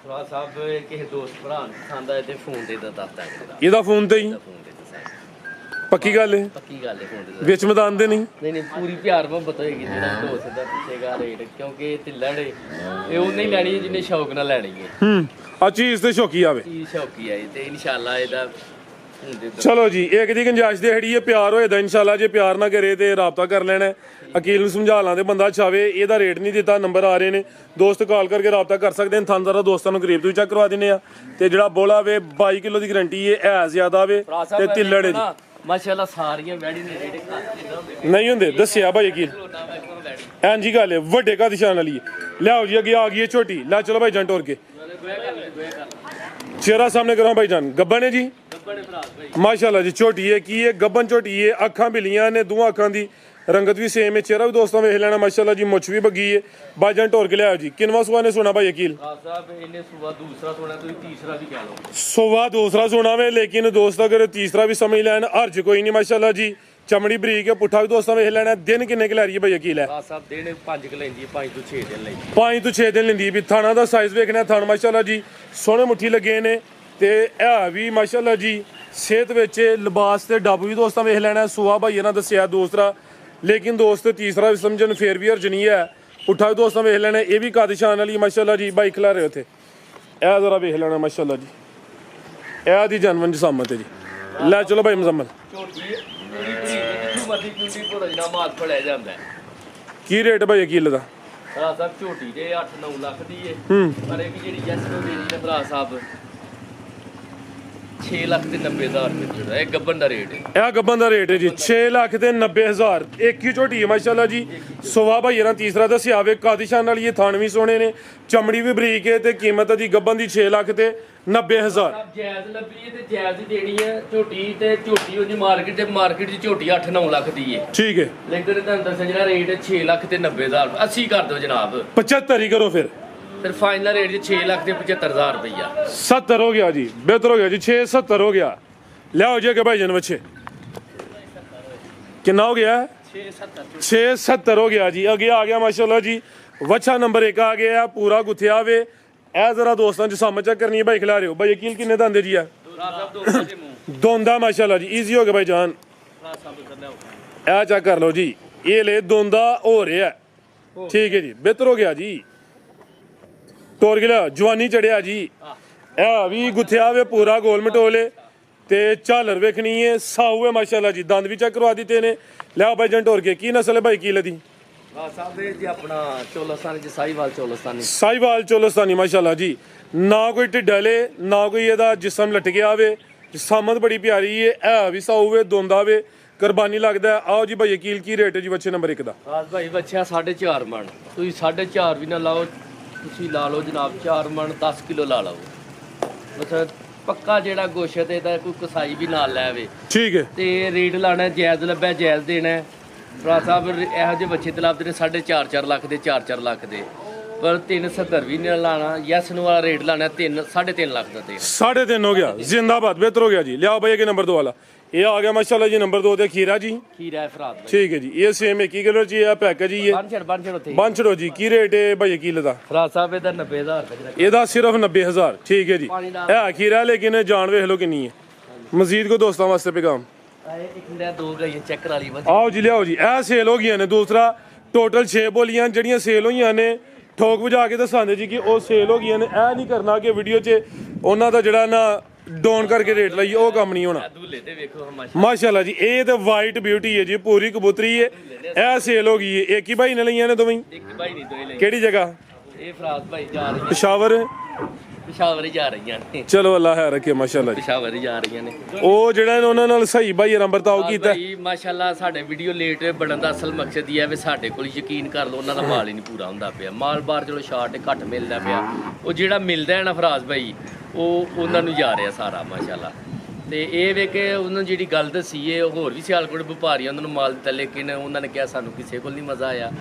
ਰਾਜ ਸਾਹਿਬ ਕਿਸੇ ਦੋਸਤ ਭਰਾ ਨੂੰ ਪਸੰਦ ਆਏ ਤੇ ਫੋਨ ਤੇ ਦੱਸਦਾ ਹੈ ਇਹਦਾ ਫੋਨ ਤੇ ਹੀ ਫੋਨ ਤੇ ਦੱਸਦਾ ਪੱਕੀ ਗੱਲ ਹੈ ਪੱਕੀ ਗੱਲ ਹੈ ਫੋਨ ਤੇ ਵਿੱਚ ਮੈਦਾਨ ਦੇ ਨਹੀਂ ਨਹੀਂ ਪੂਰੀ ਪਿਆਰ ਮੁਹੱਬਤ ਹੋਏਗੀ ਜਿਹੜਾ ਦੋਸਤ ਦਾ ਪੁੱਛੇਗਾ ਰੇਟ ਕਿਉਂਕਿ ਤਿੱਲੜ ਇਹ ਉਹ ਨਹੀਂ ਲੈਣੀ ਜਿਹਨੇ ਸ਼ੌਕ ਨਾਲ ਲੈਣੀ ਹੈ ਆ ਚੀਜ਼ ਤੇ ਸ਼ੌਕੀ ਆਵੇ ਚੀਜ਼ ਸ਼ੌਕੀ ਆਈ ਤੇ ਇਨਸ਼ਾਅੱਲਾ ਇਹਦਾ ਚਲੋ ਜੀ ਇੱਕ ਦੀ ਗੁੰਜਾਇਸ਼ ਦੇ ਹੜੀ ਇਹ ਪਿਆਰ ਹੋਏ ਦਾ ਇਨਸ਼ਾਅੱਲਾ ਜੇ ਪਿਆਰ ਨਾ ਕਰੇ ਤੇ ਰਾਬਤਾ ਕਰ ਲੈਣਾ ਅਕੀਲ ਨੂੰ ਸਮਝਾ ਲਾਂ ਤੇ ਬੰਦਾ ਚਾਵੇ ਇਹਦਾ ਰੇਟ ਨਹੀਂ ਦਿੱਤਾ ਨੰਬਰ ਆ ਰਹੇ ਨੇ ਦੋਸਤ ਕਾਲ ਕਰਕੇ ਰਾਬਤਾ ਕਰ ਸਕਦੇ ਨੇ ਥਾਨਦਾਰਾ ਦੋਸਤਾਂ ਨੂੰ ਕਰੀਬ ਤੋਂ ਚੈੱਕ ਕਰਵਾ ਦਿੰਨੇ ਆ ਤੇ ਜਿਹੜਾ ਬੋਲਾ ਵੇ 22 ਕਿਲੋ ਦੀ ਗਾਰੰਟੀ ਹੈ ਐ ਜ਼ਿਆਦਾ ਵੇ ਤੇ ਤਿੱਲੜ ਹੈ ਜੀ ਮਾਸ਼ਾਅੱਲਾ ਸਾਰੀਆਂ ਵੈੜੀ ਦੇ ਰੇਟ ਘੱਟ ਨਹੀਂ ਹੁੰਦੇ ਦੱਸਿਆ ਭਾਈ ਅਕੀਲ ਐਂਜੀ ਗੱਲ ਹੈ ਵੱਡੇ ਕਾ ਦਿਸ਼ਾਨ ਵਾਲੀ ਲਿਆਓ ਜੀ ਅੱਗੇ ਆ ਗਈ ਹੈ ਛੋਟੀ ਲੈ ਚਲੋ ਭਾਈ ਜਾਨ ਟੋਰ ਕੇ ਚਿਹਰਾ ਸਾਹਮਣੇ ਕਰਾਂ ਭਾਈ ਜਾਨ ਗੱਬਨ ਹੈ ਜੀ ਮਾਸ਼ਾਅੱਲਾ ਜੀ ਛੋਟੀ ਹੈ ਕੀ ਹੈ ਗੱਬਨ ਛੋਟੀ ਹੈ ਅੱਖਾਂ ਬਿਲੀਆਂ ਨੇ ਦੋਹਾਂ ਅੱਖਾਂ ਦੀ ਰੰਗਤ ਵੀ ਸੇਮ ਹੈ ਚਿਹਰਾ ਵੀ ਦੋਸਤਾਂ ਵੇਖ ਲੈਣਾ ਮਾਸ਼ਾਅੱਲਾ ਜੀ ਮੁੱਛ ਵੀ ਬੱਗੀ ਹੈ ਭਾਈ ਜਾਨ ਟੋਰ ਕੇ ਲਿਆਓ ਜੀ ਕਿੰਨਵਾ ਸੁਆ ਨੇ ਸੁਣਾ ਭਾਈ ਅਕੀਲ ਸਾਹਿਬ ਇਹਨੇ ਸੁਬਾ ਦੂਸਰਾ ਸੁਣਾ ਤੁਸੀਂ ਤੀਸਰਾ ਵੀ ਕਹਿ ਲਓ ਸੁਬਾ ਦੂਸਰਾ ਸੁਣਾ ਵੇ ਲੇਕਿਨ ਦੋਸਤ ਅਗਰ ਤੀਸਰਾ ਵੀ ਸਮਝ ਲੈਣ ਹਰਜ ਕੋਈ ਨਹੀਂ ਮਾਸ਼ਾਅੱਲਾ ਜੀ ਚਮੜੀ ਬਰੀਕ ਹੈ ਪੁੱਠਾ ਵੀ ਦੋਸਤਾਂ ਵੇਖ ਲੈਣਾ ਦਿਨ ਕਿੰਨੇ ਕਿ ਲੈ ਰਹੀ ਹੈ ਭਾਈ ਅਕੀਲ ਹੈ ਸਾਹਿਬ ਦਿਨ 5 ਕਿ ਲੈਂਦੀ ਹੈ 5 ਤੋਂ 6 ਦਿਨ ਲੈਂਦੀ 5 ਤੋਂ 6 ਦਿਨ ਲੈਂਦੀ ਵੀ ਥਾਣਾ ਦਾ ਸਾਈਜ਼ ਵੇਖਣਾ ਥਾਣ ਮਾਸ਼ਾਅੱਲਾ ਜੀ ਸੋਹਣੇ ਮੁੱਠੀ ਲੱਗੇ ਨੇ ਤੇ ਇਹ ਵੀ ਮਾਸ਼ਾਅੱਲਾ ਜੀ ਸਿਹਤ ਵਿੱਚ ਲਿਬਾਸ ਤੇ ਡੱਬ ਵੀ ਦੋਸਤਾਂ ਵੇਖ ਲੈਣਾ ਸੁਆ ਭਾਈ ਇਹਨਾਂ ਦੱਸਿਆ ਦੂਸਰਾ ਲੇਕਿਨ ਦੋਸਤ ਤੀਸਰਾ ਵੀ ਸਮਝਣ ਫੇਰ ਵੀ ਹਰਜ ਨਹੀਂ ਹੈ ਪੁੱਠਾ ਵੀ ਦੋਸਤਾਂ ਵੇਖ ਲੈਣਾ ਇਹ ਵੀ ਕਾਦਿਸ਼ਾਨ ਵਾਲੀ ਮਾਸ਼ਾਅੱਲਾ ਜੀ ਬਾਈ ਖਿਲਾ ਰਹੇ ਉੱਥੇ ਇਹ ਜ਼ਰਾ ਵੇਖ ਲੈਣਾ ਮਾਸ਼ਾਅੱਲਾ ਜੀ ਇਹ ਦੀ ਜਨਮਨ ਜਸਾਮਤ ਹੈ ਜੀ ਲੈ ਚਲੋ ਭਾਈ ਮੁਜ਼ਮਲ ਮਰਦੀ ਕੁੰਡੀ ਭੋਜਨਾ ਮਾਲ ਫੜਿਆ ਜਾਂਦਾ ਕੀ ਰੇਟ ਭਾਈ ਅਕੀਲ ਦਾ ਭਰਾ ਸਾਹਿਬ ਝੋਟੀ ਜੇ 8-9 ਲੱਖ ਦੀ ਏ ਪਰ ਇਹ ਜਿਹੜੀ ਜੈਸ ਨੂੰ ਦੇਣੀ ਨੇ ਭਰਾ ਸਾਹਿਬ 6 ਲੱਖ ਤੇ 90,000 ਰੁਪਏ ਦਾ ਇਹ ਗੱਬਨ ਦਾ ਰੇਟ ਹੈ ਇਹ ਗੱਬਨ ਦਾ ਰੇਟ ਹੈ ਜੀ 6 ਲੱਖ ਤੇ 90,000 ਇੱਕ ਹੀ ਝੋਟੀ ਹੈ ਮਾਸ਼ਾਅੱਲਾ ਜੀ ਸੁਵਾ ਭਾਈ ਇਹਨਾਂ ਤੀਸਰਾ ਦੱਸਿਆ ਵੇ ਕਾਦਿਸ਼ਾਨ ਵਾਲੀ ਇਹ ਥਣ ਵੀ ਸੋਹਣੇ ਨੇ ਚਮੜੀ ਵੀ ਬਰੀਕ ਹੈ ਤੇ ਕੀਮਤ ਦੀ ਗੱਬਨ ਦੀ 6 ਲੱਖ ਤੇ 90,000 ਜਾਇਜ਼ ਲੱਭੀ ਹੈ ਤੇ ਜਾਇਜ਼ ਹੀ ਦੇਣੀ ਹੈ ਝੋਟੀ ਉਹਦੀ ਮਾਰਕੀਟ 'ਚ ਝੋਟੀ 8-9 ਲੱਖ ਦੀ ਹੈ ਠੀਕ ਹੈ ਲੇਕਿਨ ਤੁਹਾਨੂੰ ਦੱਸਿਆ ਜਿਹੜਾ ਰੇਟ ਹੈ 6 ਲੱਖ ਤੇ 90,000 80 ਕਰ ਦਿਓ ਜਨਾਬ 75 ਹੀ ਕਰੋ ਫਿਰ ਫਾਈਨਲ ਰੇਟ 6 ਲੱਖ ਤੇ 75,000 ਰੁਪਈਆ 70 ਹੋ ਗਿਆ ਜੀ ਬਿਹਤਰ ਹੋ ਗਿਆ ਜੀ 670 ਹੋ ਗਿਆ ਲਿਆਓ ਜੀ ਅੱਗੇ ਭਾਈ ਜਨ ਬੱਚੇ ਕਿੰਨਾ ਹੋ ਗਿਆ 670 ਹੋ ਗਿਆ ਜੀ ਅੱਗੇ ਆ ਗਿਆ ਮਾਸ਼ਾਅੱਲਾ ਜੀ ਵੱਛਾ ਨੰਬਰ 1 ਆ ਗਿਆ ਪੂਰਾ ਗੁੱਥਿਆ ਵੇ ਇਹ ਜ਼ਰਾ ਦੋਸਤਾਂ ਚ ਸਮਝ ਚੈੱਕ ਕਰਨੀ ਹੈ ਭਾਈ ਖਿਲਾ ਰਹੇ ਹੋ ਭਾਈ ਅਕੀਲ ਕਿੰਨੇ ਦੰਦੇ ਜੀ ਆ ਦੋਂਦਾ ਮਾਸ਼ਾਅੱਲਾ ਜੀ ਈਜ਼ੀ ਹੋ ਗਿਆ ਭਾਈ ਜਾਨ ਇਹ ਚੈੱਕ ਕਰ ਲਓ ਜੀ ਇਹ ਲੈ ਦੋਂਦਾ ਹੋ ਰਿਹਾ ਠੀਕ ਹੈ ਜੀ ਬਿਹਤਰ ਹੋ ਗਿਆ ਜੀ ਟੋਰ ਗਿਆ ਜਵਾਨੀ ਚੜਿਆ ਜੀ ਇਹ ਵੀ ਗੁੱਥਿਆ ਵੇ ਪੂਰਾ ਗੋਲ ਮਟੋਲੇ ਤੇ ਝਾਲਰ ਵੇਖਣੀ ਹੈ ਸਾਊ ਹੈ ਮਾਸ਼ਾਅੱਲਾ ਜੀ ਦੰਦ ਵੀ ਚੈੱਕ ਕਰਵਾ ਦਿੱਤੇ ਨੇ ਲਿਆ ਭਾਈ ਜਨ ਟੋਰ ਕੇ ਕੀ ਨਸਲ ਹੈ ਭਾਈ ਕੀ ਲਦੀ ਸਾਹਿਬ ਇਹ ਜੀ ਆਪਣਾ ਚੋਲਸਤਾਨੀ ਚ ਸਾਈਵਾਲ ਚੋਲਸਤਾਨੀ ਮਾਸ਼ਾਅੱਲਾ ਜੀ ਨਾ ਕੋਈ ਢਿੱਡਲੇ ਨਾ ਕੋਈ ਇਹਦਾ ਜਿਸਮ ਲਟਕਿਆ ਵੇ ਸਾਮਤ ਬੜੀ ਪਿਆਰੀ ਹੈ ਇਹ ਵੀ ਸਾਊ ਵੇ ਦੋਂਦਾ ਵੇ ਕੁਰਬਾਨੀ ਲੱਗਦਾ ਆਓ ਜੀ ਭਾਈ ਅਕੀਲ ਕੀ ਰੇਟ ਹੈ ਜੀ ਬੱਚੇ ਨੰਬਰ 1 ਦਾ ਭਾਈ ਬੱਚਾ 4.5 ਮਣ ਤੁਸੀਂ 4.5 ਵੀ ਨਾ ਲਾਓ ਤੁਸੀਂ ਲਾ ਲਓ ਜਨਾਬ 4 ਮਣ 10 ਕਿਲੋ ਲਾ ਲਓ ਮਤਲਬ ਪੱਕਾ ਜਿਹੜਾ ਗੋਸ਼ਤ ਇਹਦਾ ਕੋਈ ਕਸਾਈ ਵੀ ਨਾਲ ਲੈ ਆਵੇ ਠੀਕ ਹੈ ਤੇ ਰੇਟ ਲਾਣਾ ਜਾਇਜ਼ ਲੱਭਿਆ ਜਾਇਜ਼ ਦੇਣਾ ਭਰਾ ਸਾਹਿਬ ਇਹੋ ਜਿਹੇ ਬੱਚੇ ਤੇ ਲੱਭਦੇ ਨੇ 4.5 ਲੱਖ ਦੇ 4 ਲੱਖ ਦੇ ਪਰ 370 ਵੀ ਨਹੀਂ ਲਾਣਾ, ਯੈਸ ਨੂੰ ਵਾਲਾ ਰੇਟ ਲਾਣਾ 3.5 ਲੱਖ ਦਾ ਤੇਲ। 3.5 ਹੋ ਗਿਆ, ਜਿੰਦਾਬਾਦ, ਬਿਹਤਰ ਹੋ ਗਿਆ ਜੀ। ਲਿਆਓ ਬਈ ਅੱਗੇ ਨੰਬਰ 2 ਵਾਲਾ, ਇਹ ਆ ਗਿਆ ਮਾਸ਼ਾਅੱਲਾ ਜੀ ਨੰਬਰ 2 ਤੇ ਖੀਰਾ ਜੀ। ਖੀਰਾ ਹੈ ਫਰਾਦ ਭਾਈ, ਠੀਕ ਹੈ ਜੀ, ਇਹ ਸੇਮ 1 ਕਿਲੋ ਜੀ ਆ ਪੈਕ ਜੀ। ਇਹ ਬਣ ਛੜ ਉੱਥੇ ਬੰਨ ਛੜੋ ਜੀ, ਕੀ ਰੇਟ ਹੈ ਭਾਈ ਕਿਲੋ ਦਾ? ਫਰਾਦ ਸਾਹਿਬ ਇਹਦਾ 90,000 ਰੁਪਏ ਇਹਦਾ ਸਿਰਫ 90,000। ਠੀਕ ਹੈ ਜੀ, ਇਹ ਖੀਰਾ ਲੇਕਿਨ ਜਾਨ ਵੇਖ ਲਓ ਕਿੰਨੀ ਹੈ। ਮਜ਼ੀਦ ਕੋ ਦੋਸਤਾਂ ਵਾਸਤੇ ਪੈਗਾਮ ਇੱਕ ਮਿੰਟ ਦੋ ਗਈਆਂ ਚੈੱਕ ਕਰਾ ਲਈ ਬਸ। ਆਓ ਜੀ ਲਿਆਓ ਜੀ, ਇਹ ਸੇਲ ਹੋ ਗਈਆਂ ਨੇ। ਦੂਸਰਾ ਟੋਟਲ 6 ਬੋਲੀਆਂ ਜਿਹੜੀਆਂ ਸੇਲ ਹੋਈਆਂ ਨੇ, ਠੋਕ ਵਜਾ ਕੇ ਦੱਸਾਂਦੇ ਜੀ ਕਿ ਉਹ ਸੇਲ ਹੋ ਗਈਆਂ ਨੇ। ਇਹ ਨਹੀਂ ਕਰਨਾ ਕਿ ਵੀਡੀਓ 'ਚ ਉਹਨਾਂ ਦਾ ਜਿਹੜਾ ਨਾ ਡਾਊਨ ਕਰਕੇ ਰੇਟ ਲਾਈਏ, ਉਹ ਕੰਮ ਨਹੀਂ ਹੋਣਾ। ਦੂਲੇ ਤੇ ਵੇਖੋ ਮਾਸ਼ਾਅੱਲਾ ਜੀ, ਇਹ ਤੇ ਵਾਈਟ ਬਿਊਟੀ ਹੈ ਜੀ, ਪੂਰੀ ਕਬੂਤਰੀ ਹੈ। ਇਹ ਸੇਲ ਹੋ ਗਈ ਹੈ। ਇੱਕ ਹੀ ਭਾਈ ਨੇ ਲਈਆਂ ਨੇ ਦੋਵੇਂ? ਇੱਕ ਭਾਈ ਨਹੀਂ ਦੋਏ ਲਈ। ਕਿਹੜੀ ਜਗ੍ਹਾ? ਇਹ ਫਰਾਦ ਭਾਈ ਜਾ ਰਹੀ ਪਿਸ਼ਾਵਰ। ਪਿਸ਼ਾਵਰ ਹੀ ਜਾ ਰਹੀਆਂ ਨੇ। ਚਲੋ ਅੱਲਾ ਹੈ ਰੱਖੇ ਮਾਸ਼ਾਅੱਲਾ ਜੀ। ਪਿਸ਼ਾਵਰ ਹੀ ਜਾ ਰਹੀਆਂ ਨੇ। ਉਹ ਜਿਹੜਾ ਉਹਨਾਂ ਨਾਲ ਸਹੀ ਭਾਈ ਨੰਬਰ ਤਾਓ ਕੀਤਾ। ਭਾਈ ਮਾਸ਼ਾਅੱਲਾ ਸਾਡੇ ਵੀਡੀਓ ਲੇਟ ਬਣਨ ਦਾ ਅਸਲ ਮਕਸਦ ਇਹ ਹੈ ਵੀ ਸਾਡੇ ਕੋਲ ਯਕੀਨ ਕਰ ਲਓ ਉਹਨਾਂ ਦਾ ਮਾਲ ਹੀ ਨਹੀਂ ਪੂਰਾ ਹੁੰਦਾ ਪਿਆ। ਮਾਲ ਬਾਹਰ ਚਲੋ ਸ਼ਾਰਟ ਘੱਟ ਮਿਲਦਾ ਪਿਆ, ਉਹ ਜਿਹੜਾ ਮਿਲਦਾ ਹੈ ਨਾ ਫਰਾਜ਼ ਭਾਈ, ਉਹ ਉਹਨਾਂ ਨੂੰ ਜਾ ਰਿਹਾ ਸਾਰਾ ਮਾਸ਼ਾਅੱਲਾ। ਤੇ ਇਹ ਵੇ ਕਿ ਉਹਨਾਂ ਨੂੰ ਜਿਹੜੀ ਗੱਲ ਦੱਸੀ ਏ, ਉਹ ਹੋਰ ਵੀ ਸਿਆਲਕੋਟ ਵਪਾਰੀਆਂ ਉਹਨਾਂ ਨੂੰ ਮਾਲ ਦਿੱਤਾ, ਲੇਕਿਨ ਉਹਨਾਂ ਨੇ ਕਿਹਾ ਸਾਨੂੰ ਕਿਸੇ ਕੋਲ ਨਹੀਂ ਮਜ਼ਾ ਆਇਆ,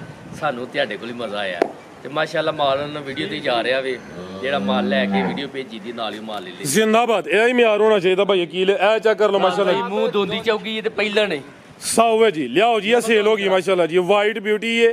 ਸਾਨੂੰ ਤੁਹਾਡੇ ਕੋਲ ਹੀ ਮਜ਼ਾ ਆਇਆ। ਤੇ ਮਾਸ਼ਾਅੱਲਾ ਮਾਲ ਉਹਨਾਂ ਨੂੰ ਵੀਡੀਓ ਤੇ ਜਾ ਰਿਹਾ ਵੇ, ਜਿਹੜਾ ਮਾਲ ਲੈ ਕੇ ਵੀਡੀਓ ਭੇਜੀ ਦੀ ਨਾਲ ਹੀ ਮਾਲ ਲੈ ਲਈ। ਜ਼ਿੰਦਾਬਾਦ, ਇਹ ਹੀ ਮਿਆਰ ਹੋਣਾ ਚਾਹੀਦਾ ਭਾਈ ਅਕੀਲ। ਇਹ ਚੈੱਕ ਕਰ ਲਓ ਮਾਸ਼ਾਅੱਲਾ ਜੀ, ਮੂੰਹ ਦੋਂਦੀ ਚੌਕੀ ਤੇ ਪਹਿਲਾਂ ਨੇ ਸਾਊ ਹੈ ਜੀ। ਲਿਆਓ ਜੀ, ਇਹ ਸੇਲ ਹੋ ਗਈ ਮਾਸ਼ਾਅੱਲਾ ਜੀ। ਵਾਈਟ ਬਿਊਟੀ ਹੈ।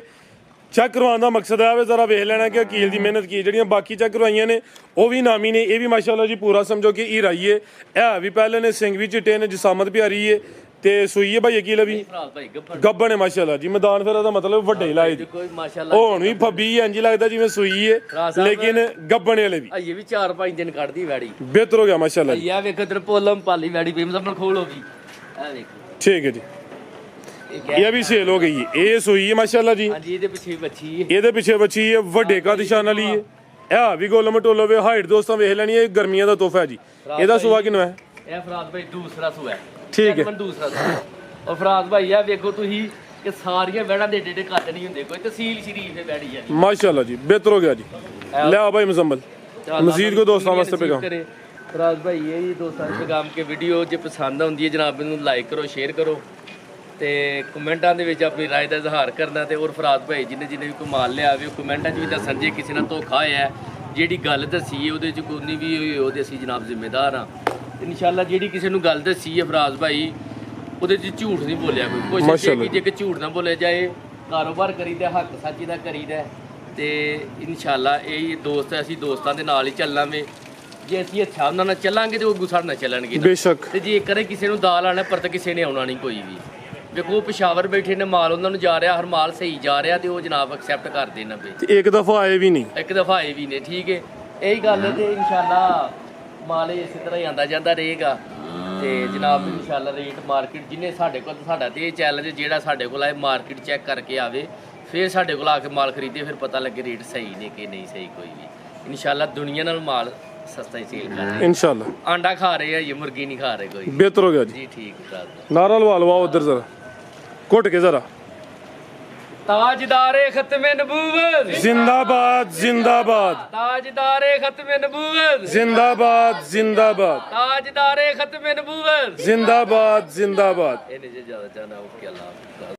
ਚੈੱਕ ਕਰਵਾਉਣ ਦਾ ਮਕਸਦ ਹੈ ਵੇ ਜ਼ਰਾ ਵੇਖ ਲੈਣਾ ਕਿ ਅਕੀਲ ਦੀ ਮਿਹਨਤ ਕੀ। ਜਿਹੜੀਆਂ ਬਾਕੀ ਚੈੱਕ ਕਰਵਾਈਆਂ ਨੇ ਉਹ ਵੀ ਨਾਮੀ ਨੇ, ਇਹ ਵੀ ਮਾਸ਼ਾਅੱਲਾ ਜੀ ਪੂਰਾ ਸਮਝੋ ਕਿ ਇਹ ਰਾਈ ਹੈ। ਇਹ ਵੀ ਪਹਿਲੇ ਨੇ ਸਿੰਘ ਵੀ ਚਿੱਟੇ ਨੇ, ਜਸਾਮਤ ਪਿਆਰੀ ਹੈ ਤੇ ਸੂਈ ਹੈ ਭਾਈ ਅਕੀਲ ਵੀ ਫਰਾਜ਼ ਭਾਈ ਗੱਬਰ ਗੱਬਣ ਹੈ ਮਾਸ਼ਾਅੱਲਾ ਜੀ। ਮੈਦਾਨ ਫਿਰ ਉਹਦਾ ਮਤਲਬ ਵੱਡੇ ਹੀ ਲਾਏ ਜੀ। ਕੋਈ ਮਾਸ਼ਾਅੱਲਾ ਉਹ ਹੁਣ ਵੀ ਫੱਬੀ ਇੰਜ ਲੱਗਦਾ ਜਿਵੇਂ ਸੂਈ ਹੈ, ਲੇਕਿਨ ਗੱਬਣ ਵਾਲੇ ਵੀ ਇਹ ਵੀ 4-5 ਦਿਨ ਕੱਢਦੀ ਵੈੜੀ। ਬਿਹਤਰ ਹੋ ਗਿਆ ਮਾਸ਼ਾਅੱਲਾ ਜੀ। ਇਹ ਵੇਖੋ ਤੇਰੇ ਪੋਲਮ ਪਾਲੀ ਵੈੜੀ ਪਈ ਮਤਲਬ ਖੋਲ ਹੋ ਗਈ। ਇਹ ਵੇਖੋ ਠੀਕ ਹੈ ਜੀ, ਇਹ ਵੀ ਸੇਲ ਹੋ ਗਈ ਹੈ। ਇਹ ਸੂਈ ਹੈ ਮਾਸ਼ਾਅੱਲਾ ਜੀ। ਹਾਂਜੀ, ਇਹਦੇ ਪਿੱਛੇ ਵੀ ਬੱਚੀ ਹੈ। ਇਹਦੇ ਪਿੱਛੇ ਬੱਚੀ ਹੈ, ਵੱਡੇ ਕਾ ਨਿਸ਼ਾਨ ਵਾਲੀ ਹੈ। ਇਹ ਵੀ ਗੋਲਮ ਟੋਲੋ ਵੇ ਹਾਈਟ ਦੋਸਤਾਂ ਵੇਖ ਲੈਣੀ ਹੈ। ਗਰਮੀਆਂ ਦਾ ਤੋਹਫਾ ਹੈ ਜੀ। ਇਹਦਾ ਸੁਭਾ ਕਿੰਨਾ ਹੈ? ਇਹ ਫਰਾਜ਼ ਭਾਈ ਦੂਸਰਾ ਸੂ ਹੈ। ਠੀਕ ਹੈ। ਦੂਸਰਾ ਸੂ। ਔਰ ਫਰਾਜ਼ ਭਾਈ ਇਹ ਵੇਖੋ ਤੁਸੀਂ ਕਿ ਸਾਰੀਆਂ ਵੈੜਾਂ ਦੇ ਏਡੇ ਕੱਟ ਨਹੀਂ ਹੁੰਦੇ, ਕੋਈ ਤਹਿਸੀਲ ਸ਼ਰੀਫ ਹੈ ਵੈੜੀ ਹੈ ਮਾਸ਼ਾਅੱਲਾ ਜੀ, ਬਿਹਤਰ ਹੋ ਗਿਆ ਜੀ। ਲੈ ਆ ਭਾਈ ਮੁਜ਼ੰਮਲ, ਮਜ਼ੀਦ ਕੋ ਦੋਸਤਾਂ ਵਾਸਤੇ ਪੈਗਾਮ। ਫਰਾਜ਼ ਭਾਈ ਇਹ ਦੋਸਤਾਂ ਨੂੰ ਪੈਗਾਮ ਕਿ ਵੀਡੀਓ ਜੇ ਪਸੰਦ ਆਉਂਦੀ ਹੈ ਜਨਾਬ ਇਹਨੂੰ ਲਾਈਕ ਕਰੋ, ਸ਼ੇਅਰ ਕਰੋ ਤੇ ਕਮੈਂਟਾਂ ਦੇ ਵਿੱਚ ਆਪਣੀ ਰਾਏ ਦਾ ਇਜ਼ਹਾਰ ਕਰਨਾ। ਤੇ ਔਰ ਫਰਾਜ਼ ਭਾਈ ਜਿਹਨੇ ਵੀ ਕੋਈ ਮਾਲ ਲਿਆ ਆਵੇ ਉਹ ਕਮੈਂਟਾਂ 'ਚ ਵੀ ਦੱਸਣ ਜੇ ਕਿਸੇ ਨਾਲ ਧੋਖਾ ਹੋਇਆ ਹੈ। ਜਿਹੜੀ ਗੱਲ ਦੱਸੀ ਹੈ ਉਹਦੇ 'ਚ ਕੋਈ ਨਹੀਂ ਵੀ ਹੋਈ, ਉਹਦੇ ਅਸੀਂ ਜਨਾਬ ਜ਼ਿੰਮੇਦਾਰ ਹਾਂ। ਇਨਸ਼ਾਅੱਲਾ ਜਿਹੜੀ ਕਿਸੇ ਨੂੰ ਗੱਲ ਦੱਸੀ ਹੈ ਫਰਾਜ਼ ਭਾਈ, ਉਹਦੇ 'ਚ ਝੂਠ ਨਹੀਂ ਬੋਲਿਆ ਕੋਈ। ਕੋਸ਼ਿਸ਼ ਇਹ ਕੀਤੀ ਕਿ ਝੂਠ ਨਾ ਬੋਲਿਆ ਜਾਏ, ਕਾਰੋਬਾਰ ਕਰੀਦਾ ਹੱਕ ਸੱਚੀ ਦਾ ਕਰੀਦਾ। ਤੇ ਇਨਸ਼ਾਅੱਲਾ ਇਹ ਦੋਸਤ ਅਸੀਂ ਦੋਸਤਾਂ ਦੇ ਨਾਲ ਹੀ ਚੱਲਣਾ ਵੇ। ਜੇ ਅਸੀਂ ਅੱਛਾ ਉਹਨਾਂ ਨਾਲ ਚੱਲਾਂਗੇ ਤੇ ਉਹ ਗੁੱਸਾ ਨਾਲ ਚੱਲਣਗੇ। ਬੇਸ਼ੱਕ। ਤੇ ਜੇ ਕਰੇ ਕਿਸੇ ਨੂੰ ਦਾਲ ਆਣਾ ਪਰ ਤਾਂ ਕਿਸੇ ਨੇ ਆਉਣਾ ਨਹੀਂ ਕੋਈ ਵੀ। ਵੇਖੋ ਪਿਸ਼ਾਵਰ ਬੈਠੇ ਨੇ, ਮਾਲ ਉਹਨਾਂ ਨੂੰ ਜਾ ਰਿਹਾ, ਹਰ ਮਾਲ ਸਹੀ ਜਾ ਰਿਹਾ ਤੇ ਉਹ ਜਨਾਬ ਐਕਸੈਪਟ ਕਰਦੇ ਨਾ ਵੇ। ਤੇ ਇੱਕ ਦਫਾ ਆਏ ਵੀ ਨਹੀਂ, ਇੱਕ ਦਫਾ ਆਏ ਵੀ ਨੇ। ਠੀਕ ਹੈ, ਇਹੀ ਗੱਲ ਹੈ। ਤੇ ਇਨਸ਼ਾਅੱਲਾ ਮਾਲ ਇਸੇ ਤਰ੍ਹਾਂ ਹੀ ਆਂਦਾ ਜਾਂਦਾ ਰਹੇਗਾ। ਤੇ ਜਨਾਬ ਇਨਸ਼ਾਅੱਲਾ ਰੇਟ ਮਾਰਕੀਟ ਜਿੰਨੇ ਸਾਡੇ ਕੋਲ, ਸਾਡਾ ਤੇ ਇਹ ਚੈਲੰਜ ਜਿਹੜਾ ਸਾਡੇ ਕੋਲ ਆਏ ਮਾਰਕੀਟ ਚੈੱਕ ਕਰਕੇ ਆਵੇ, ਫਿਰ ਸਾਡੇ ਕੋਲ ਆ ਕੇ ਮਾਲ ਖਰੀਦੇ, ਫਿਰ ਪਤਾ ਲੱਗੇ ਰੇਟ ਸਹੀ ਨੇ ਕਿ ਨਹੀਂ ਸਹੀ। ਕੋਈ ਵੀ ਇਨਸ਼ਾਅੱਲਾ ਦੁਨੀਆ ਨਾਲ ਮਾਲ ਸਸਤਾ ਹੀ ਸੇਲ ਕਰ ਰਹੇ। ਇਨਸ਼ਾਅੱਲਾ ਆਂਡਾ ਖਾ ਰਹੇ ਆ, ਇਹ ਮੁਰਗੀ ਨਹੀਂ ਖਾ ਰਹੇ ਕੋਈ। ਬਿਹਤਰ ਹੋ ਗਿਆ ਜੀ। ਜੀ ਠੀਕ ਹੈ। ਨਾਰਾ ਲਵਾ ਲਵਾ ਉਧਰ ਜ਼ਰਾ ਘੁੱਟ ਕੇ ਜ਼ਰਾ। ਤਾਜਦਾਰੇ ਖਤਮੇ ਨਬੂਵਤ ਜ਼ਿੰਦਾਬਾਦ ਜ਼ਿੰਦਾਬਾਦ, ਤਾਜਦਾਰੇ ਖਤਮੇ ਨਬੂਵਤ ਜ਼ਿੰਦਾਬਾਦ ਜ਼ਿੰਦਾਬਾਦ, ਤਾਜਦਾਰੇ ਖਤਮੇ ਨਬੂਵਤ ਜ਼ਿੰਦਾਬਾਦ ਜ਼ਿੰਦਾਬਾਦ। ਇਹਨੇ ਜੇ ਜ਼ਿਆਦਾ ਚਾਹਨਾ ਓਕੇ ਅੱਲਾਹ।